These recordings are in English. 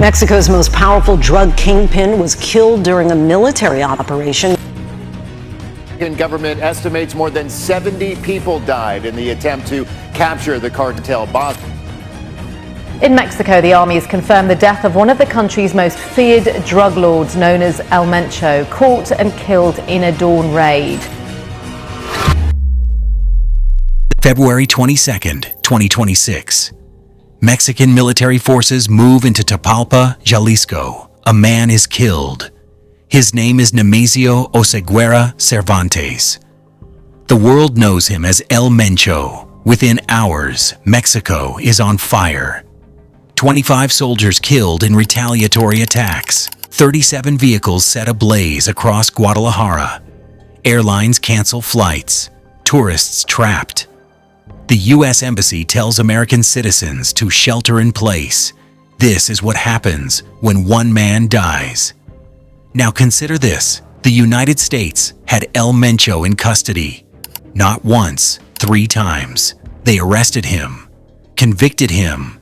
Mexico's most powerful drug kingpin was killed during a military operation. The Mexican government estimates more than 70 people died in the attempt to capture the cartel boss. In Mexico, the army has confirmed the death of one of the country's most feared drug lords, known as El Mencho, caught and killed in a dawn raid. February 22nd, 2026. Mexican military forces move into Tapalpa, Jalisco. A man is killed. His name is Nemesio Oseguera Cervantes. The world knows him as El Mencho. Within hours, Mexico is on fire. 25 soldiers killed in retaliatory attacks. 37 vehicles set ablaze across Guadalajara. Airlines cancel flights. Tourists trapped. The U.S. Embassy tells American citizens to shelter in place. This is what happens when one man dies. Now consider this. The United States had El Mencho in custody. Not once, 3 times. They arrested him, convicted him,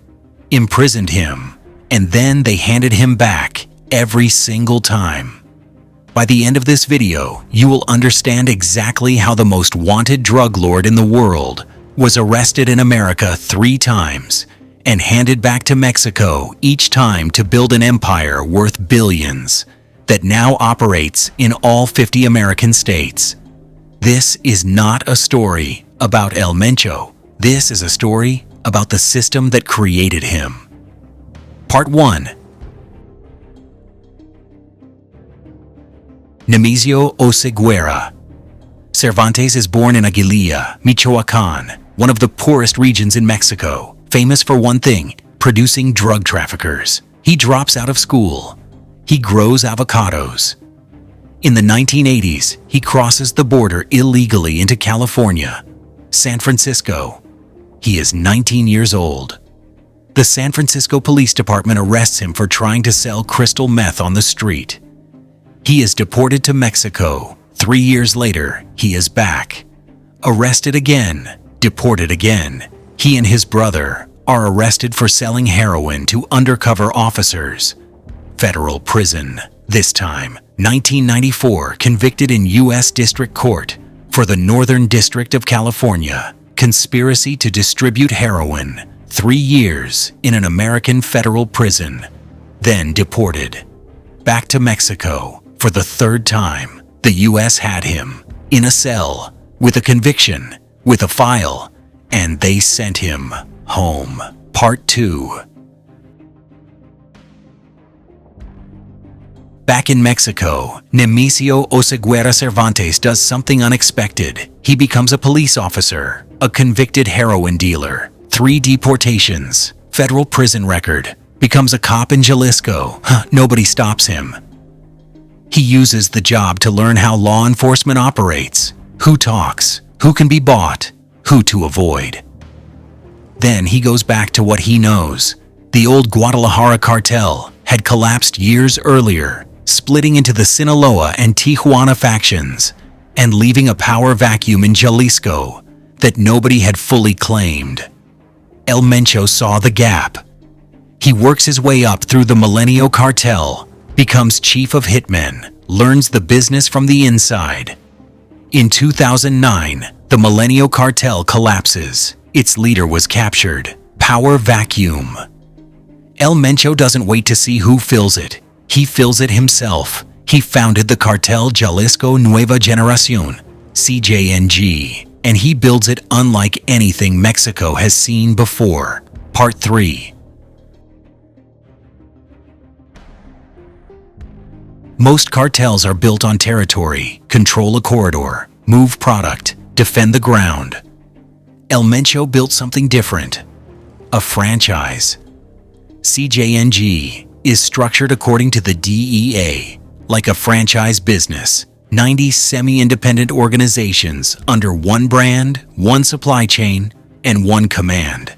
imprisoned him, and then they handed him back every single time. By the end of this video, you will understand exactly how the most wanted drug lord in the world was arrested in America 3 times and handed back to Mexico each time to build an empire worth billions that now operates in all 50 American states. This is not a story about El Mencho. This is a story about the system that created him. Part 1. Nemesio Oseguera. Cervantes is born in Aguililla, Michoacán, one of the poorest regions in Mexico, famous for one thing: producing drug traffickers. He drops out of school. He grows avocados. In the 1980s, he crosses the border illegally into California, San Francisco. He is 19 years old. The San Francisco Police Department arrests him for trying to sell crystal meth on the street. He is deported to Mexico. 3 years later, he is back. Arrested again, deported again. He and his brother are arrested for selling heroin to undercover officers. Federal prison. This time, 1994, convicted in U.S. District Court for the Northern District of California. Conspiracy to distribute heroin. 3 years in an American federal prison. Then deported. Back to Mexico for the 3rd time. The U.S. had him in a cell with a conviction, with a file, and they sent him home. Part 2. Back in Mexico, Nemesio Oseguera Cervantes does something unexpected. He becomes a police officer, a convicted heroin dealer, 3 deportations, federal prison record, becomes a cop in Jalisco. Nobody stops him. He uses the job to learn how law enforcement operates, who talks, who can be bought, who to avoid. Then he goes back to what he knows. The old Guadalajara cartel had collapsed years earlier, splitting into the Sinaloa and Tijuana factions, and leaving a power vacuum in Jalisco that nobody had fully claimed. El Mencho saw the gap. He works his way up through the Milenio cartel, becomes chief of hitmen, learns the business from the inside. In 2009, the Milenio cartel collapses. Its leader was captured. Power vacuum. El Mencho doesn't wait to see who fills it. He fills it himself. He founded the Cartel Jalisco Nueva Generación, CJNG, and he builds it unlike anything Mexico has seen before. Part 3. Most cartels are built on territory, control a corridor, move product, defend the ground. El Mencho built something different. A franchise. CJNG is structured according to the DEA, like a franchise business. 90 semi-independent organizations under one brand, one supply chain, and one command.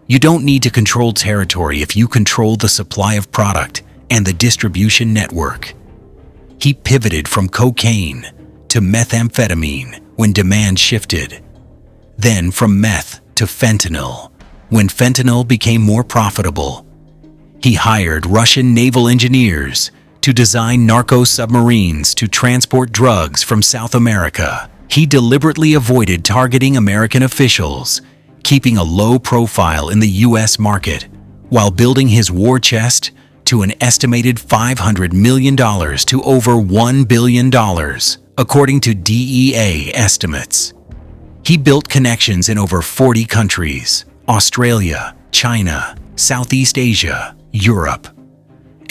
You don't need to control territory if you control the supply of product and the distribution network. He pivoted from cocaine to methamphetamine when demand shifted. Then from meth to fentanyl when fentanyl became more profitable. He hired Russian naval engineers to design narco-submarines to transport drugs from South America. He deliberately avoided targeting American officials, keeping a low profile in the U.S. market, while building his war chest to an estimated $500 million to over $1 billion, according to DEA estimates. He built connections in over 40 countries: Australia, China, Southeast Asia, Europe.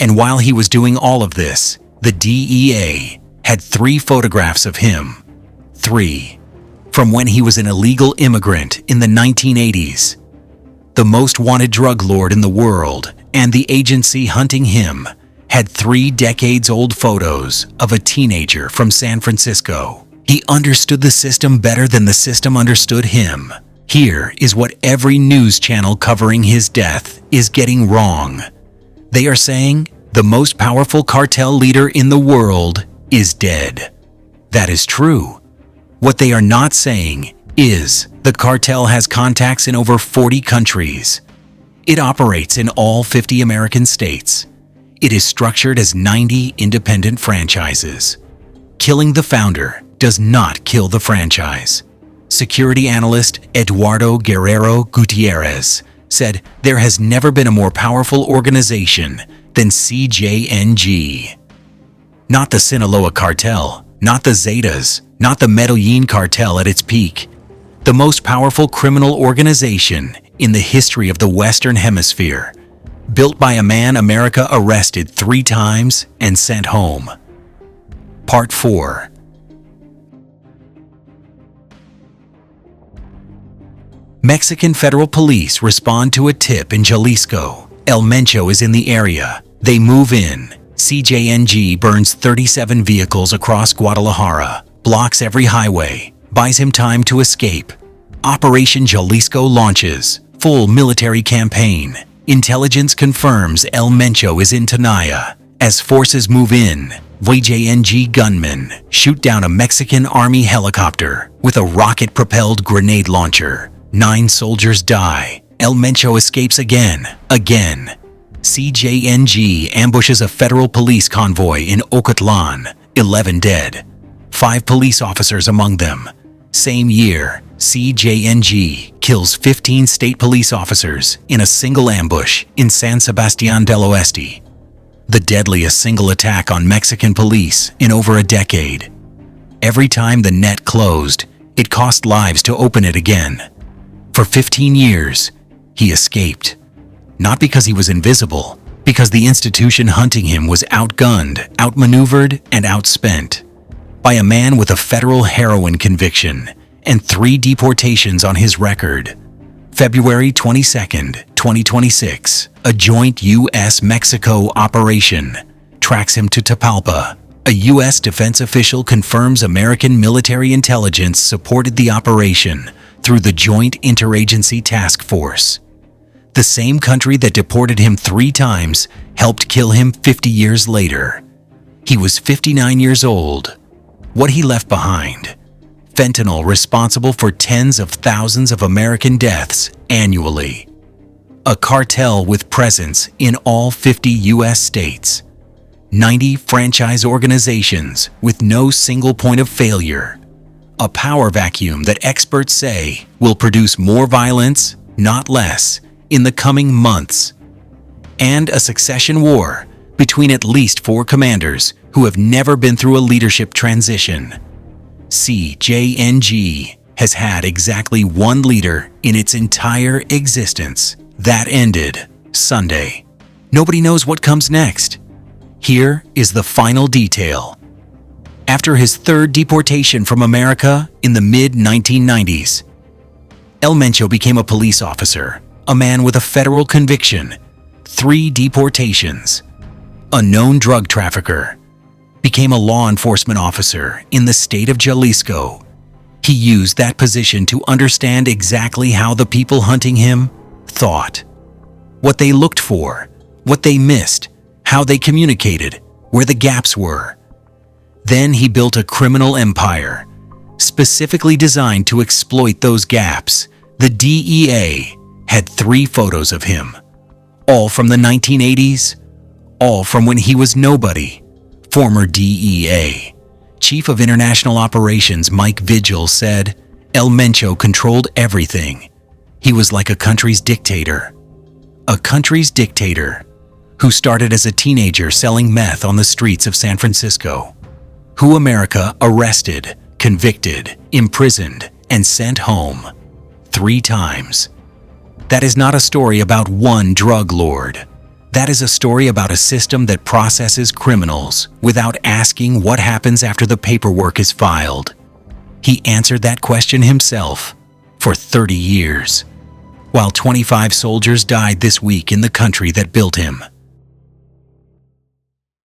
And while he was doing all of this, the DEA had 3 photographs of him. 3. From when he was an illegal immigrant in the 1980s. The most wanted drug lord in the world and the agency hunting him had 3 decades-old photos of a teenager from San Francisco. He understood the system better than the system understood him. Here is what every news channel covering his death is getting wrong. They are saying the most powerful cartel leader in the world is dead. That is true. What they are not saying is the cartel has contacts in over 40 countries. It operates in all 50 American states. It is structured as 90 independent franchises. Killing the founder does not kill the franchise. Security analyst Eduardo Guerrero Gutierrez said there has never been a more powerful organization than CJNG. Not the Sinaloa cartel, not the Zetas, not the Medellin cartel at its peak. The most powerful criminal organization in the history of the Western Hemisphere, built by a man America arrested 3 times and sent home. Part 4. Mexican federal police respond to a tip in Jalisco. El Mencho is in the area. They move in. CJNG burns 37 vehicles across Guadalajara, blocks every highway, buys him time to escape. Operation Jalisco launches. Full military campaign. Intelligence confirms El Mencho is in Tenaya. As forces move in, CJNG gunmen shoot down a Mexican army helicopter with a rocket-propelled grenade launcher. 9 soldiers die. El Mencho escapes again. CJNG ambushes a federal police convoy in Ocotlan. 11 dead. 5 police officers among them. Same year, CJNG kills 15 state police officers in a single ambush in San Sebastián del Oeste. The deadliest single attack on Mexican police in over a decade. Every time the net closed, it cost lives to open it again. For 15 years, he escaped. Not because he was invisible, because the institution hunting him was outgunned, outmaneuvered, and outspent. By a man with a federal heroin conviction and 3 deportations on his record. February 22, 2026, a joint U.S.-Mexico operation tracks him to Tapalpa. A U.S. defense official confirms American military intelligence supported the operation through the Joint Interagency Task Force. The same country that deported him 3 times helped kill him 50 years later. He was 59 years old. What he left behind: fentanyl responsible for tens of thousands of American deaths annually. A cartel with presence in all 50 U.S. states. 90 franchise organizations with no single point of failure. A power vacuum that experts say will produce more violence, not less, in the coming months. And a succession war between at least 4 commanders who have never been through a leadership transition. CJNG has had exactly 1 leader in its entire existence. That ended Sunday. Nobody knows what comes next. Here is the final detail. After his 3rd deportation from America in the mid-1990s, El Mencho became a police officer, a man with a federal conviction, 3 deportations, a known drug trafficker, became a law enforcement officer in the state of Jalisco. He used that position to understand exactly how the people hunting him thought, what they looked for, what they missed, how they communicated, where the gaps were. Then he built a criminal empire, specifically designed to exploit those gaps. The DEA had 3 photos of him. All from the 1980s? All from when he was nobody. Former DEA Chief of International Operations Mike Vigil said, El Mencho controlled everything. He was like a country's dictator. A country's dictator who started as a teenager selling meth on the streets of San Francisco, who America arrested, convicted, imprisoned, and sent home 3 times. That is not a story about one drug lord. That is a story about a system that processes criminals without asking what happens after the paperwork is filed. He answered that question himself for 30 years, while 25 soldiers died this week in the country that built him.